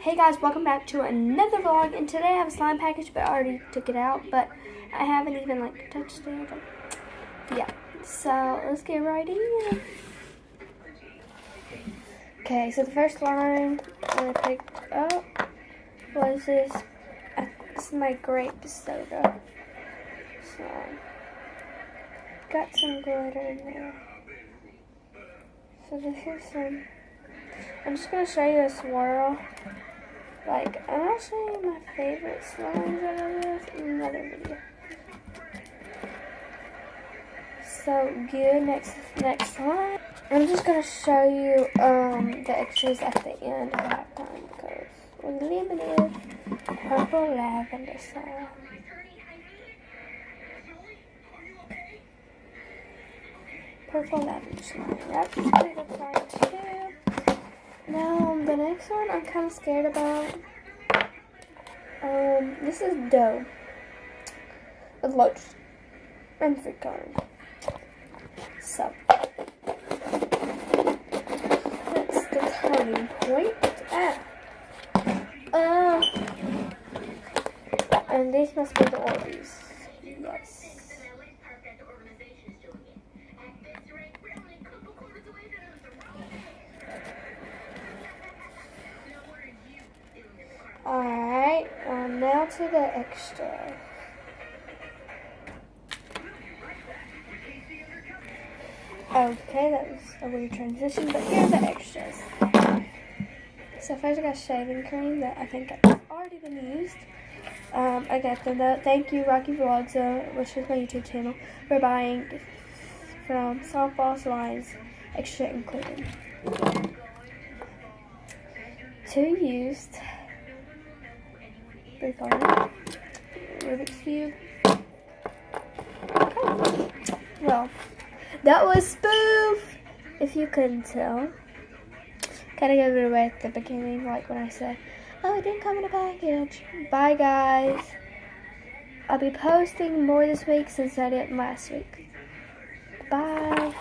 Hey guys, welcome back to another vlog, and today I have a slime package, but I already took it out, but I haven't even touched it. Yeah, so let's get right in. Okay, so the first slime I picked up was this is my grape soda slime. Got some glitter in there. So this is some. I'm just gonna show you a swirl. I'm gonna show you my favorite slimes out of this in another video. So good. Next slime. I'm just gonna show you the extras at the end of that time because we're limited. Purple lavender slime. Purple lavender slime. That's pretty good slime too. Now, the next one I'm kind of scared about. This is dough. With loads and fruit coloring. So, that's the turning point. And these must be the Oreos. Yes. Alright, now to the extra. Okay, that was a weird transition, but here are the extras. So first I got shaving cream that I think has already been used. I got the note, thank you Rocky Vlogs, which is my YouTube channel, for buying from Softball Slimes, extra included. 2 used. Rubik's Cube. Okay. Well, that was spoof, if you couldn't tell. Gotta give it away at the beginning, like when I said, oh, it didn't come in a package. Bye, guys. I'll be posting more this week since I didn't last week. Bye.